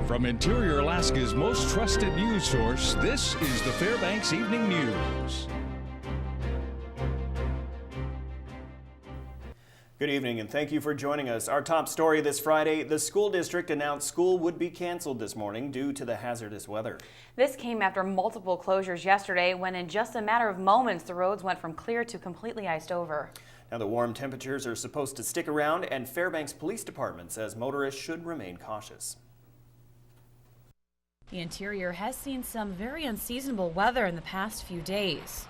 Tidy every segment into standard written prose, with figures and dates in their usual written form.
From Interior Alaska's most trusted news source, this is the Fbx Evening News. Good evening and thank you for joining us. Our top story this Friday, the school district announced school would be canceled this morning due to the hazardous weather. This came after multiple closures yesterday when in just a matter of moments the roads went from clear to completely iced over. Now the warm temperatures are supposed to stick around and Fairbanks Police Department says motorists should remain cautious. The interior has seen some very unseasonable weather in the past few days.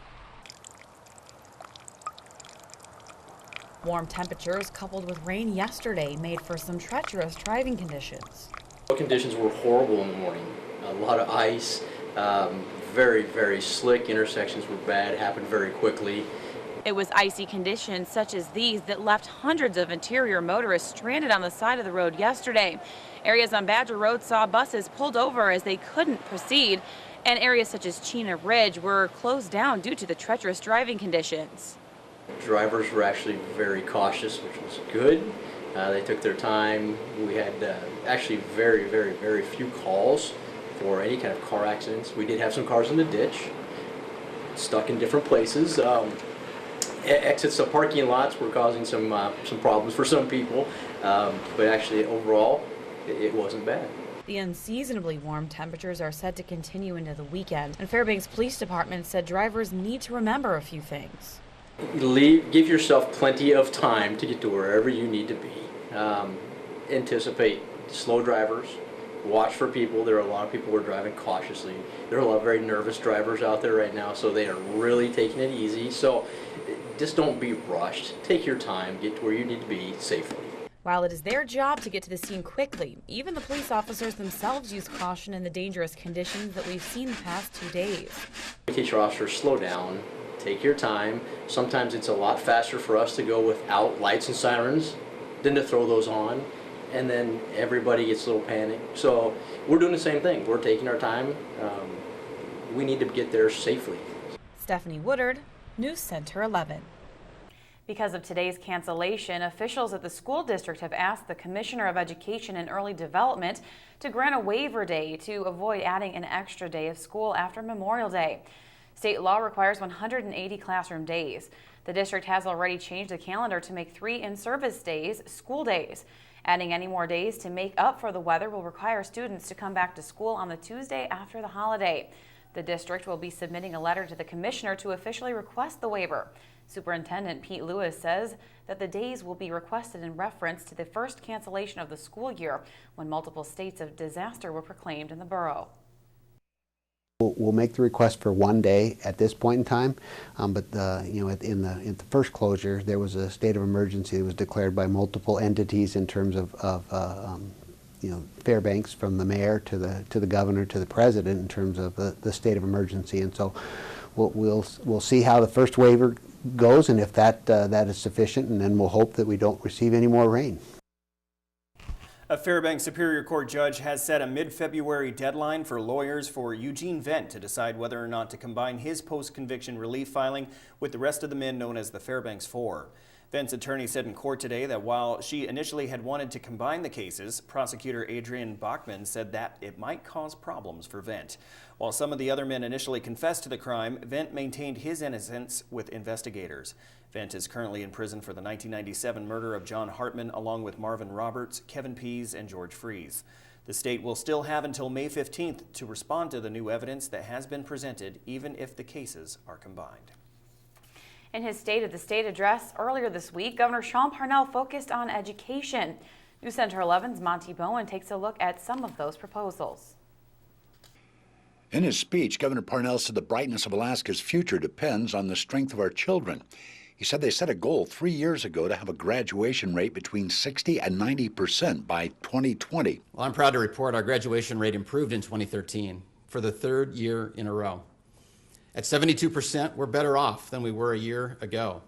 Warm temperatures coupled with rain yesterday made for some treacherous driving conditions. The conditions were horrible in the morning. A lot of ice, very slick. Intersections were bad, happened very quickly. It was icy conditions such as these that left hundreds of interior motorists stranded on the side of the road yesterday. Areas on Badger Road saw buses pulled over as they couldn't proceed, and areas such as Chena Ridge were closed down due to the treacherous driving conditions. Drivers were actually very cautious, which was good. They took their time. We had actually very few calls for any kind of car accidents. We did have some cars in the ditch, stuck in different places. Exits of parking lots were causing some problems for some people, but actually overall it wasn't bad. The unseasonably warm temperatures are set to continue into the weekend, and Fairbanks Police Department said drivers need to remember a few things. Give yourself plenty of time to get to wherever you need to be. Anticipate slow drivers. Watch for people. There are a lot of people who are driving cautiously. There are a lot of very nervous drivers out there right now, so they are really taking it easy. So just don't be rushed. Take your time. Get to where you need to be safely. While it is their job to get to the scene quickly, even the police officers themselves use caution in the dangerous conditions that we've seen the past 2 days. Teach your officers, slow down. Take your time. Sometimes it's a lot faster for us to go without lights and sirens than to throw those on, and then everybody gets a little panicked. So we're doing the same thing. We're taking our time. We need to get there safely. Stephanie Woodard, News Center 11. Because of today's cancellation, officials at the school district have asked the Commissioner of Education and Early Development to grant a waiver day to avoid adding an extra day of school after Memorial Day. State law requires 180 classroom days. The district has already changed the calendar to make 3 in-service days school days. Adding any more days to make up for the weather will require students to come back to school on the Tuesday after the holiday. The district will be submitting a letter to the commissioner to officially request the waiver. Superintendent Pete Lewis says that the days will be requested in reference to the first cancellation of the school year when multiple states of disaster were proclaimed in the borough. We'll make the request for 1 day at this point in time, but in the first closure, there was a state of emergency that was declared by multiple entities in terms of Fairbanks, from the mayor to the governor to the president, in terms of the state of emergency. And so we'll see how the first waiver goes, and if that is sufficient, and then we'll hope that we don't receive any more rain. A Fairbanks Superior Court judge has set a mid-February deadline for lawyers for Eugene Vent to decide whether or not to combine his post-conviction relief filing with the rest of the men known as the Fairbanks Four. Vent's attorney said in court today that while she initially had wanted to combine the cases, prosecutor Adrian Bachman said that it might cause problems for Vent. While some of the other men initially confessed to the crime, Vent maintained his innocence with investigators. Vent is currently in prison for the 1997 murder of John Hartman, along with Marvin Roberts, Kevin Pease, and George Freeze. The state will still have until May 15th to respond to the new evidence that has been presented, even if the cases are combined. In his State of the State address earlier this week, Governor Sean Parnell focused on education. News Center 11's Monty Bowen takes a look at some of those proposals. In his speech, Governor Parnell said the brightness of Alaska's future depends on the strength of our children. He said they set a goal 3 years ago to have a graduation rate between 60 and 90% by 2020. Well, I'm proud to report our graduation rate improved in 2013 for the 3rd year in a row. At 72%, we're better off than we were a year ago,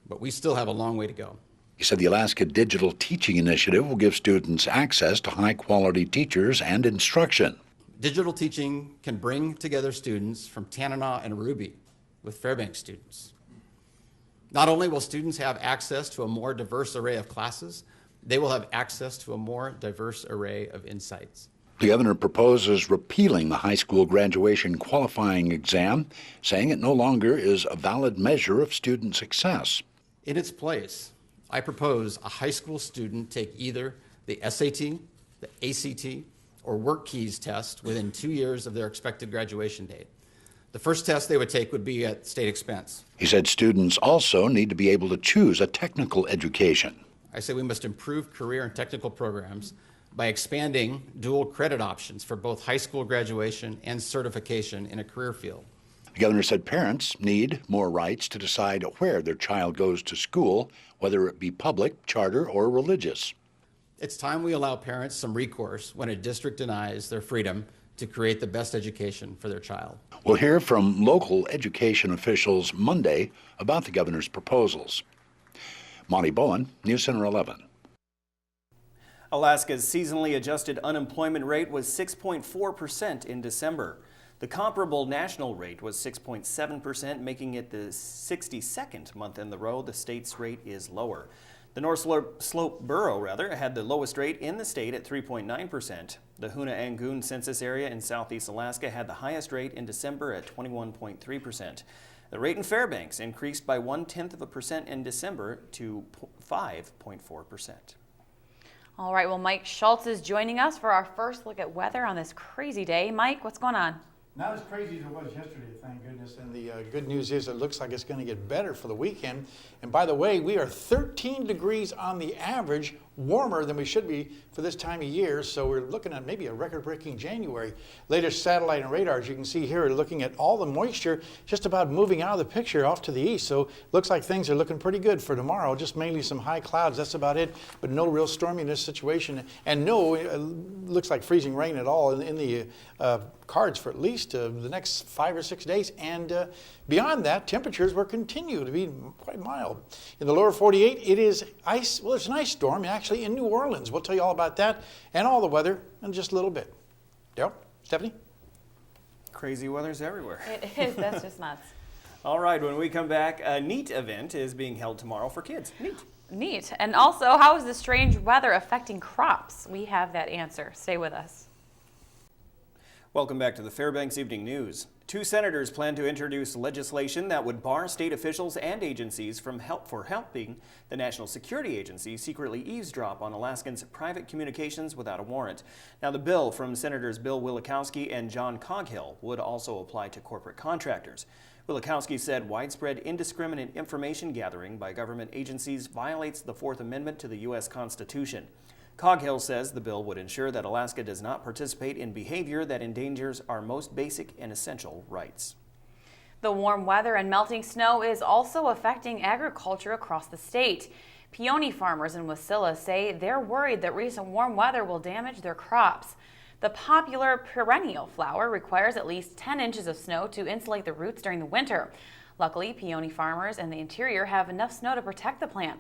but we still have a long way to go. He said the Alaska Digital Teaching Initiative will give students access to high-quality teachers and instruction. Digital teaching can bring together students from Tanana and Ruby with Fairbanks students. Not only will students have access to a more diverse array of classes, they will have access to a more diverse array of insights. The governor proposes repealing the high school graduation qualifying exam, saying it no longer is a valid measure of student success. In its place, I propose a high school student take either the SAT, the ACT, or Work Keys test within 2 years of their expected graduation date. The first test they would take would be at state expense. He said students also need to be able to choose a technical education. I say we must improve career and technical programs by expanding dual credit options for both high school graduation and certification in a career field. The governor said parents need more rights to decide where their child goes to school, whether it be public, charter, or religious. It's time we allow parents some recourse when a district denies their freedom to create the best education for their child. We'll hear from local education officials Monday about the governor's proposals. Monty Bowen, News Center 11. Alaska's seasonally adjusted unemployment rate was 6.4% in December. The comparable national rate was 6.7%, making it the 62nd month in the row the state's rate is lower. The North Slope Borough, had the lowest rate in the state at 3.9%. The Hoona-Angoon census area in southeast Alaska had the highest rate in December at 21.3%. The rate in Fairbanks increased by 0.1% in December to 5.4%. All right, well, Mike Schultz is joining us for our first look at weather on this crazy day. Mike, what's going on? Not as crazy as it was yesterday, thank goodness. And the good news is it looks like it's going to get better for the weekend. And by the way, we are 13 degrees on the average warmer than we should be for this time of year. So we're looking at maybe a record-breaking January. Latest satellite and radar, as you can see here, are looking at all the moisture just about moving out of the picture off to the east. So looks like things are looking pretty good for tomorrow. Just mainly some high clouds. That's about it. But no real storminess situation. And no, looks like freezing rain at all in the cards for at least the next 5 or 6 days. And beyond that, temperatures will continue to be quite mild. In the lower 48, it is ice. Well, it's an ice storm actually in New Orleans. We'll tell you all about that and all the weather in just a little bit. Daryl, Stephanie? Crazy weather's everywhere. It is. That's just nuts. All right, when we come back, a NEAT event is being held tomorrow for kids. Neat. And also, how is the strange weather affecting crops? We have that answer. Stay with us. Welcome back to the Fairbanks Evening News. 2 senators plan to introduce legislation that would bar state officials and agencies from helping the National Security Agency secretly eavesdrop on Alaskans' private communications without a warrant. Now, the bill from Senators Bill Wielechowski and John Coghill would also apply to corporate contractors. Wielechowski said widespread indiscriminate information gathering by government agencies violates the Fourth Amendment to the U.S. Constitution. Coghill says the bill would ensure that Alaska does not participate in behavior that endangers our most basic and essential rights. The warm weather and melting snow is also affecting agriculture across the state. Peony farmers in Wasilla say they're worried that recent warm weather will damage their crops. The popular perennial flower requires at least 10 inches of snow to insulate the roots during the winter. Luckily, peony farmers in the interior have enough snow to protect the plant.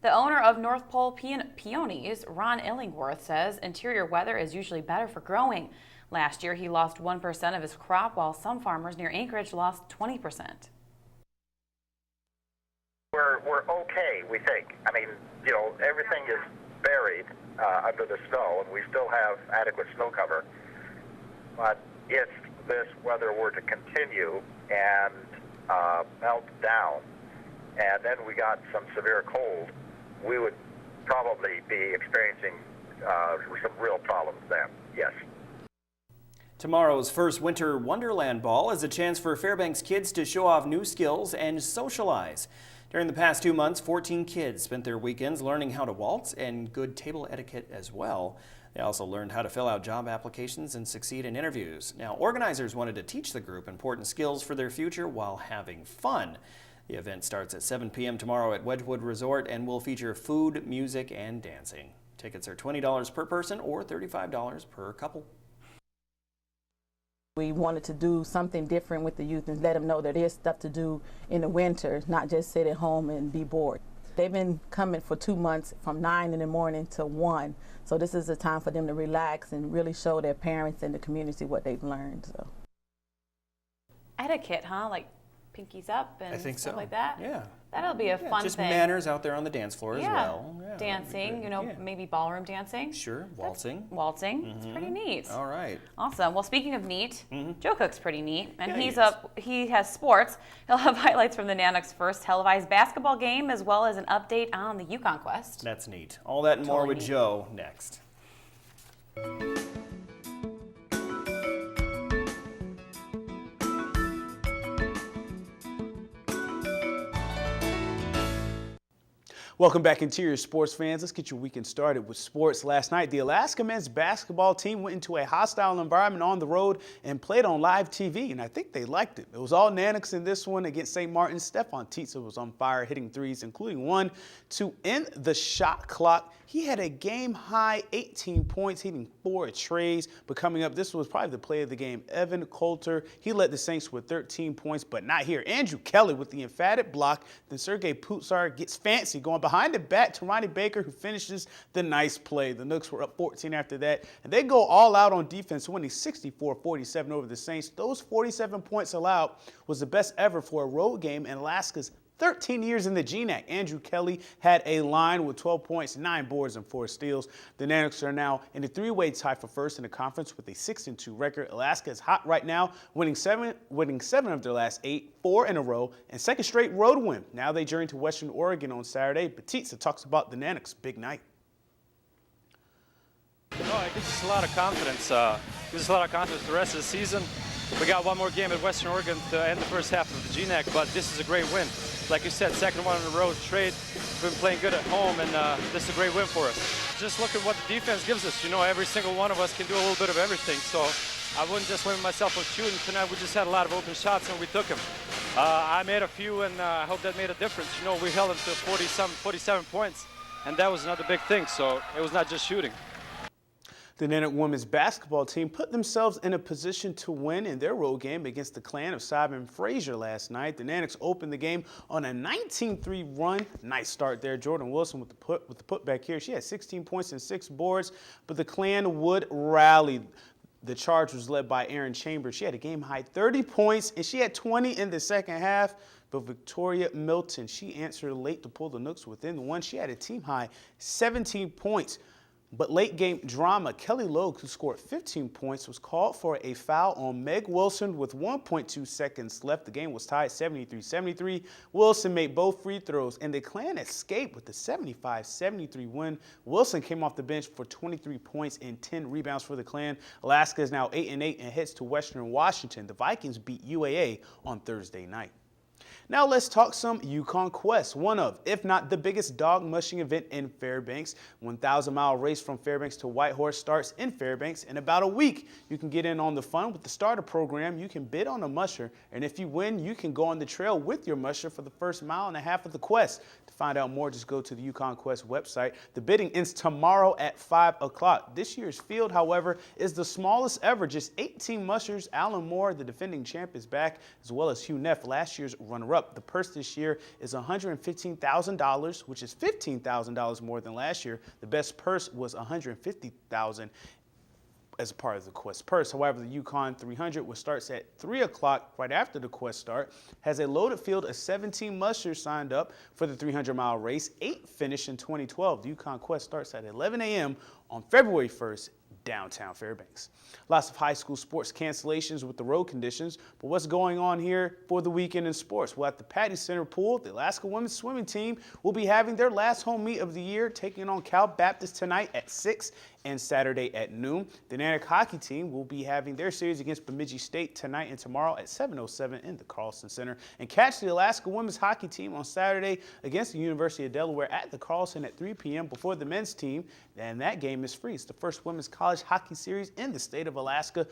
The owner of North Pole Peonies, Ron Illingworth, says interior weather is usually better for growing. Last year, he lost 1% of his crop, while some farmers near Anchorage lost 20%. We're okay, we think. I mean, you know, everything is buried under the snow, and we still have adequate snow cover. But if this weather were to continue and melt down, and then we got some severe cold, we would probably be experiencing some real problems then, yes. Tomorrow's first Winter Wonderland Ball is a chance for Fairbanks kids to show off new skills and socialize. During the past 2 months, 14 kids spent their weekends learning how to waltz and good table etiquette as well. They also learned how to fill out job applications and succeed in interviews. Now, organizers wanted to teach the group important skills for their future while having fun. The event starts at 7 p.m. tomorrow at Wedgwood Resort and will feature food, music, and dancing. Tickets are $20 per person or $35 per couple. We wanted to do something different with the youth and let them know that there's stuff to do in the winter, not just sit at home and be bored. They've been coming for 2 months from 9 in the morning to 1. So this is a time for them to relax and really show their parents and the community what they've learned. So. Etiquette, huh? Like pinkies up and I think stuff so. like that. Yeah. That'll be a fun Just thing. manners out there on the dance floor as Yeah. well. Yeah, that'd be Dancing, good. you know, Yeah. maybe ballroom dancing. Sure, waltzing. Waltzing. It's pretty neat. All right. Awesome. Well, speaking of neat, Joe Cook's pretty neat, and Yeah, he has sports. He'll have highlights from the Nanook's first televised basketball game, as well as an update on the Yukon Quest. That's neat. All that and more Totally with neat. Joe next. Welcome back, Interior Sports fans. Let's get your weekend started with sports. Last night, the Alaska men's basketball team went into a hostile environment on the road and played on live TV, and I think they liked it. It was all Nanooks in this one against St. Martin. Stefan Tietze was on fire, hitting threes, including one to end the shot clock. He had a game-high 18 points, hitting 4 trays. But coming up, this was probably the play of the game. Evan Coulter, he led the Saints with 13 points, but not here. Andrew Kelly with the emphatic block. Then Sergei Putsar gets fancy, going behind the back to Ronnie Baker, who finishes the nice play. The Nooks were up 14 after that, and they go all out on defense, winning 64-47 over the Saints. Those 47 points allowed was the best ever for a road game in Alaska's 13 years in the GNAC. Andrew Kelly had a line with 12 points, 9 boards, and 4 steals. The Nanooks are now in a 3-way tie for first in the conference with a 6-2 record. Alaska is hot right now, winning seven of their last 8, 4 in a row, and second straight road win. Now they journey to Western Oregon on Saturday. Batista talks about the Nanooks' big night. No, it gives us a lot of confidence. Gives us a lot of confidence the rest of the season. We got one more game at Western Oregon to end the first half of the GNAC, but this is a great win. Like you said, second one in a row straight. We've been playing good at home, and this is a great win for us. Just look at what the defense gives us. You know, every single one of us can do a little bit of everything, so I wouldn't just limit myself with shooting. Tonight we just had a lot of open shots, and we took them. I made a few, and I hope that made a difference. You know, we held them to 47 points, and that was another big thing, so it was not just shooting. The Nanook women's basketball team put themselves in a position to win in their road game against the clan of Simon Fraser last night. The Nanooks opened the game on a 19-3 run. Nice start there. Jordan Wilson with the putback here. She had 16 points and 6 boards, but the clan would rally. The charge was led by Erin Chambers. She had a game-high 30 points, and she had 20 in the second half. But Victoria Milton, she answered late to pull the Nooks within the one. She had a team-high 17 points. But late game drama, Kelly Logue, who scored 15 points, was called for a foul on Meg Wilson with 1.2 seconds left. The game was tied 73-73. Wilson made both free throws, and the clan escaped with the 75-73 win. Wilson came off the bench for 23 points and 10 rebounds for the clan. Alaska is now 8-8 and heads to Western Washington. The Vikings beat UAA on Thursday night. Now let's talk some Yukon Quest, one of, if not the biggest dog mushing event in Fairbanks. 1,000-mile race from Fairbanks to Whitehorse starts in Fairbanks in about a week. You can get in on the fun with the starter program. You can bid on a musher, and if you win, you can go on the trail with your musher for the first mile and a half of the quest. To find out more, just go to the Yukon Quest website. The bidding ends tomorrow at 5 o'clock. This year's field, however, is the smallest ever, just 18 mushers. Alan Moore, the defending champ, is back, as well as Hugh Neff, last year's runner-up. The purse this year is $115,000, which is $15,000 more than last year. The best purse was $150,000 as part of the Quest purse. However, the Yukon 300, which starts at 3 o'clock right after the Quest start, has a loaded field of 17 mushers signed up for the 300-mile race. 8 finished in 2012. The Yukon Quest starts at 11 a.m. on February 1st. Downtown Fairbanks. Lots of high school sports cancellations with the road conditions, but what's going on here for the weekend in sports? Well, at the Patty Center pool, the Alaska women's swimming team will be having their last home meet of the year, taking on Cal Baptist tonight at 6 and Saturday at noon. The Nanook hockey team will be having their series against Bemidji State tonight and tomorrow at 7:07 in the Carlson Center. And catch the Alaska women's hockey team on Saturday against the University of Delaware at the Carlson at 3 p.m. before the men's team, and that game is free. It's the first women's college hockey series in the state of Alaska.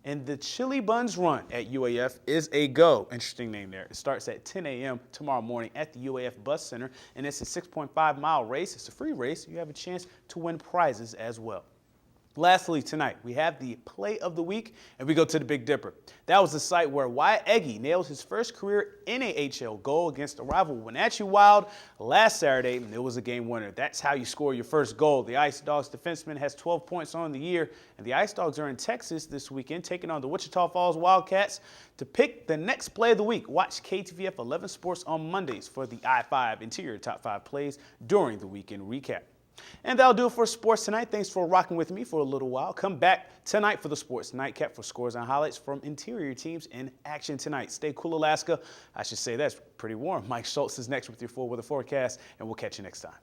And the Chili Buns Run at UAF is a go. Interesting name there. It starts at 10 a.m. tomorrow morning at the UAF Bus Center, and it's a 6.5-mile race. It's a free race. You have a chance to win prizes as well. Lastly, tonight, we have the play of the week, and we go to the Big Dipper. That was the site where Wyatt Eggy nailed his first career NAHL goal against the rival Wenatchee Wild last Saturday, and it was a game winner. That's how you score your first goal. The Ice Dogs defenseman has 12 points on the year, and the Ice Dogs are in Texas this weekend, taking on the Wichita Falls Wildcats to pick the next play of the week. Watch KTVF 11 Sports on Mondays for the I-5 Interior Top 5 plays during the weekend recap. And that'll do it for sports tonight. Thanks for rocking with me for a little while. Come back tonight for the Sports Nightcap for scores and highlights from interior teams in action tonight. Stay cool, Alaska. I should say that's pretty warm. Mike Schultz is next with your full weather forecast, and we'll catch you next time.